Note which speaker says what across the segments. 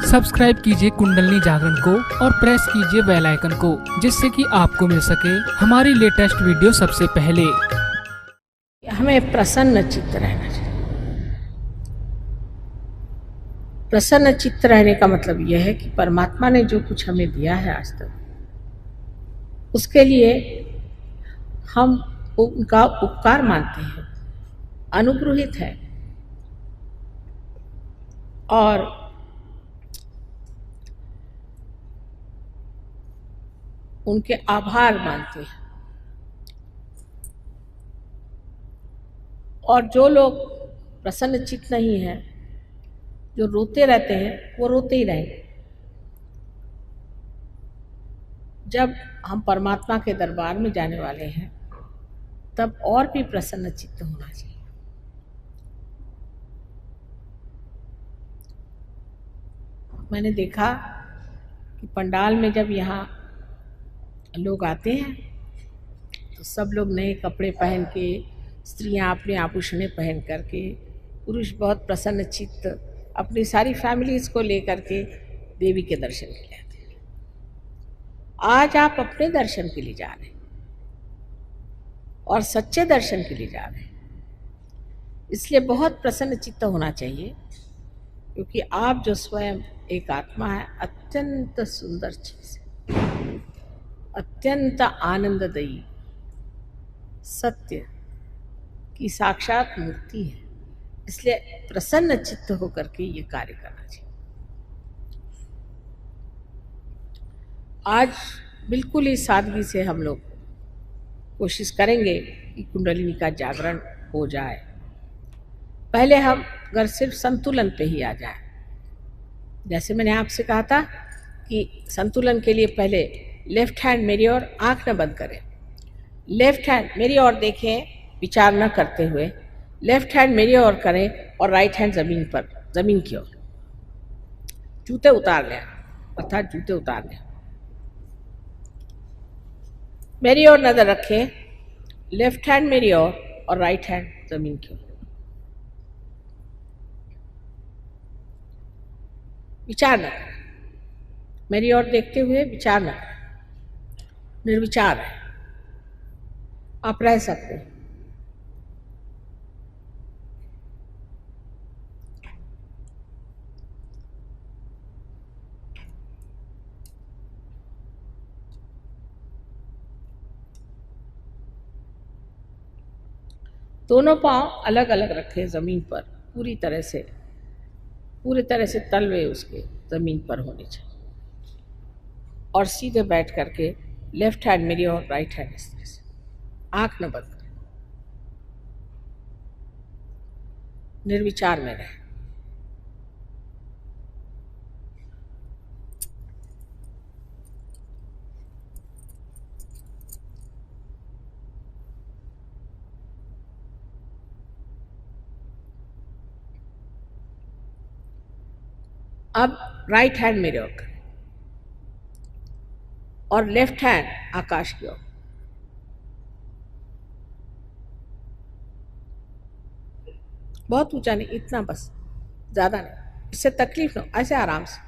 Speaker 1: Subscribe कीजिए कुंडलिनी जागरण को और प्रेस कीजिए बेल आइकन को, जिससे कि आपको मिल सके हमारी लेटेस्ट वीडियो सबसे पहले।
Speaker 2: हमें प्रसन्न चित्त रहना चाहिए। प्रसन्न चित्त रहने का मतलब यह है कि परमात्मा ने जो कुछ हमें दिया है आज तक, उसके लिए हम उनका उपकार मानते हैं, अनुग्रहित है और उनके आभार मानते हैं। और जो लोग प्रसन्न चित्त नहीं है, जो रोते रहते हैं, वो रोते ही रहेंगे। जब हम परमात्मा के दरबार में जाने वाले हैं, तब और भी प्रसन्न चित्त होना चाहिए। मैंने देखा कि पंडाल में जब यहाँ लोग आते हैं तो सब लोग नए कपड़े पहन के, स्त्रियाँ अपने आभूषणें पहन करके, पुरुष बहुत प्रसन्न चित्त अपनी सारी फैमिलीज को लेकर के देवी के दर्शन के लिए आते हैं। आज आप अपने दर्शन के लिए जा रहे हैं और सच्चे दर्शन के लिए जा रहे हैं, इसलिए बहुत प्रसन्न चित्त होना चाहिए, क्योंकि आप जो स्वयं एक आत्मा है, अत्यंत सुंदर चीज है, अत्यंत आनंददायी सत्य की साक्षात मूर्ति है। इसलिए प्रसन्न चित्त होकर के ये कार्य करना चाहिए। आज बिल्कुल ही सादगी से हम लोग कोशिश करेंगे कि कुंडलिनी का जागरण हो जाए। पहले हम अगर सिर्फ संतुलन पे ही आ जाए, जैसे मैंने आपसे कहा था कि संतुलन के लिए पहले लेफ्ट हैंड मेरी ओर, आंख न बंद करें, लेफ्ट हैंड मेरी ओर देखें विचार न करते हुए, लेफ्ट हैंड मेरी ओर करें और राइट हैंड जमीन की ओर। जूते उतार लें, अर्थात जूते उतार लें। मेरी ओर नजर रखें, लेफ्ट हैंड मेरी ओर और राइट हैंड जमीन की ओर। विचार न करें, मेरी ओर देखते हुए विचार न करें, निर्विचार है, आप रह सकते हैं। दोनों पांव अलग अलग रखें जमीन पर, पूरी तरह से तलवे उसके जमीन पर होने चाहिए, और सीधे बैठ करके लेफ्ट हैंड मेरी और राइट हैंड इस तरह से, आंख न बंद करें, निर्विचार में रहें। अब राइट हैंड मेरे ओर करें और लेफ्ट हैंड आकाश की ओर। बहुत ऊंचा नहीं, इतना बस, ज्यादा नहीं, इससे तकलीफ न हो, ऐसे आराम से।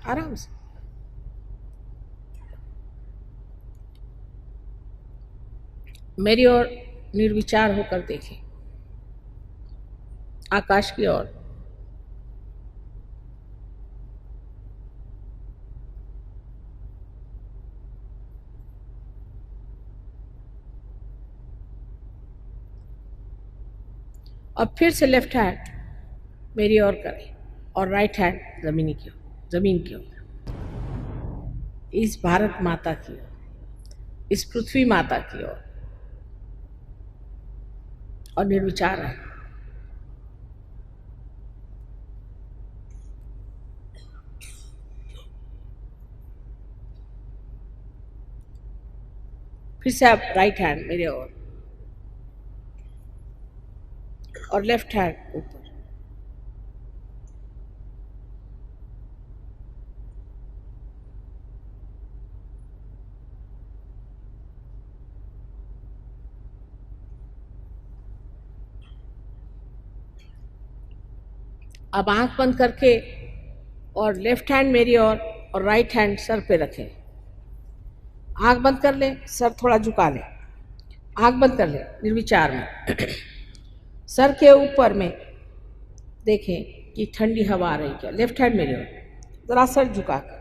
Speaker 2: मेरी ओर निर्विचार होकर देखें, आकाश की ओर। और फिर से लेफ्ट हैंड मेरी ओर करें और राइट हैंड जमीन की ओर, इस भारत माता की ओर, इस पृथ्वी माता की ओर, और निर्विचार है। फिर से आप राइट हैंड मेरे ओर और लेफ्ट हैंड ऊपर। अब आंख बंद करके और लेफ्ट हैंड मेरी और राइट हैंड सर पे रखें। आंख बंद कर लें, सर थोड़ा झुका लें। आंख बंद कर लें निर्विचार में। सर के ऊपर में देखें कि ठंडी हवा आ रही क्या। लेफ्ट हैंड मेरी ओर, जरा सर झुका कर।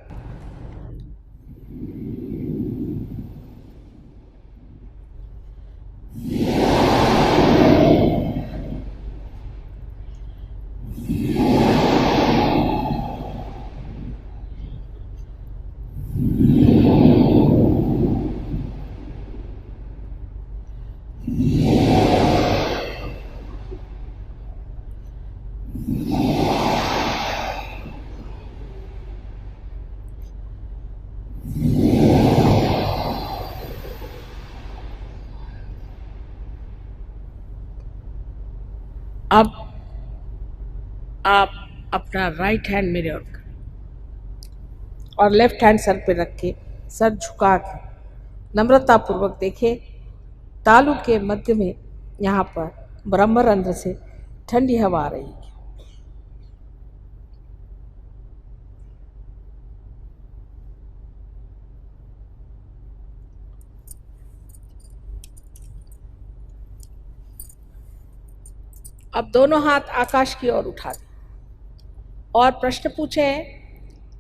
Speaker 2: अब आप अपना राइट हैंड मेरे और लेफ्ट हैंड सर पे रख के, सर झुका के नम्रता पूर्वक देखें तालु के मध्य में यहाँ पर ब्रह्मरंध्र से ठंडी हवा आ रही है। अब दोनों हाथ आकाश की ओर उठा दें और प्रश्न पूछें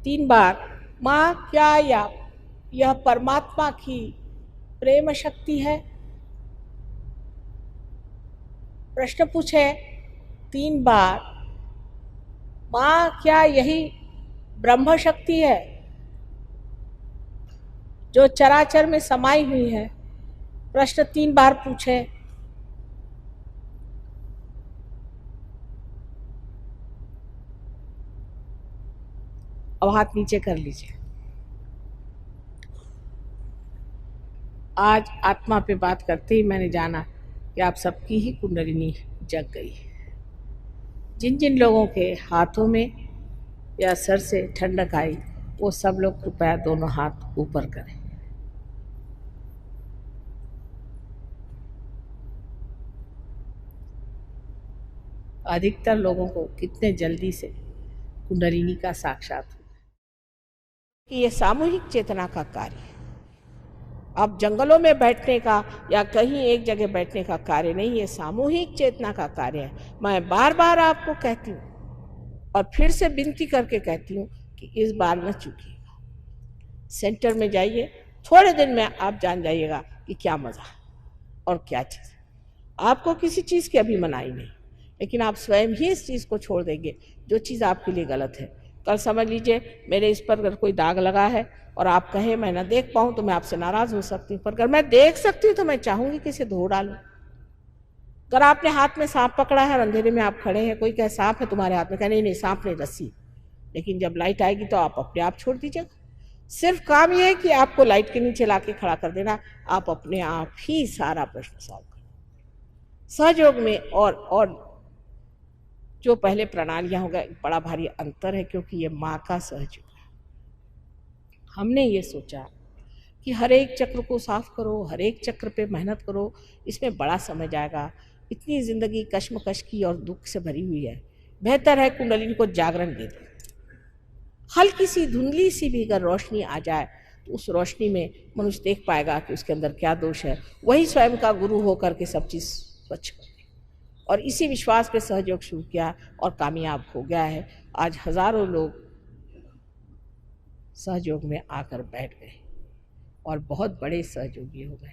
Speaker 2: 3 बार, माँ क्या यह परमात्मा की प्रेम शक्ति है? प्रश्न पूछें 3 बार, माँ क्या यही ब्रह्म शक्ति है जो चराचर में समाई हुई है? प्रश्न 3 बार पूछें। अब हाथ नीचे कर लीजिए। आज आत्मा पे बात करते ही मैंने जाना कि आप सबकी ही कुंडलिनी जग गई। जिन जिन लोगों के हाथों में या सर से ठंडक आई वो सब लोग कृपया दोनों हाथ ऊपर करें। अधिकतर लोगों को कितने जल्दी से कुंडलिनी का साक्षात हुआ कि ये सामूहिक चेतना का कार्य है। अब जंगलों में बैठने का या कहीं एक जगह बैठने का कार्य नहीं, ये सामूहिक चेतना का कार्य है। मैं बार बार आपको कहती हूँ और फिर से विनती करके कहती हूँ कि इस बार न चूकिएगा। सेंटर में जाइए, थोड़े दिन में आप जान जाइएगा कि क्या मज़ा और क्या चीज़। आपको किसी चीज़ की अभी मनाही नहीं, लेकिन आप स्वयं ही इस चीज़ को छोड़ देंगे जो चीज़ आपके लिए गलत है। कल समझ लीजिए मेरे इस पर अगर कोई दाग लगा है और आप कहें मैं ना देख पाऊँ तो मैं आपसे नाराज़ हो सकती हूँ, पर अगर मैं देख सकती हूँ तो मैं चाहूँगी कि इसे धो डालूँ। अगर आपने हाथ में सांप पकड़ा है और अंधेरे में आप खड़े हैं, कोई कहे सांप है तुम्हारे हाथ में, कहे नहीं सांप नहीं रस्सी, लेकिन जब लाइट आएगी तो आप अपने आप छोड़ दीजिएगा। सिर्फ काम यह है कि आपको लाइट के नीचे ला के खड़ा कर देना, आप अपने आप ही सारा प्रश्न सॉल्व कर सहयोग में। और जो पहले प्रणालियां हो गए, बड़ा भारी अंतर है क्योंकि ये माँ का सहयोग है। हमने ये सोचा कि हर एक चक्र को साफ करो, हर एक चक्र पे मेहनत करो, इसमें बड़ा समय जाएगा। इतनी जिंदगी कश्मकश की और दुख से भरी हुई है, बेहतर है कुंडलिनी को जागरण दे दो। हल्की सी धुंधली सी भी अगर रोशनी आ जाए तो उस रोशनी में मनुष्य देख पाएगा कि उसके अंदर क्या दोष है। वही स्वयं का गुरु होकर के सब चीज़ स्वच्छ कर दे। और इसी विश्वास पे सहयोग शुरू किया और कामयाब हो गया है। आज हजारों लोग सहयोग में आकर बैठ गए और बहुत बड़े सहयोगी हो गए।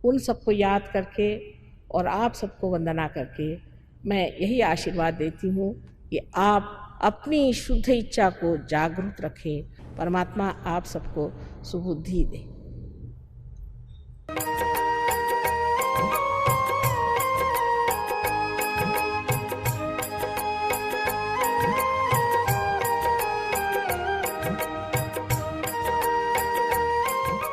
Speaker 2: उन सबको याद करके और आप सबको वंदना करके मैं यही आशीर्वाद देती हूँ कि आप अपनी शुद्ध इच्छा को जागरूक रखें। परमात्मा आप सबको सुबुद्धि दे।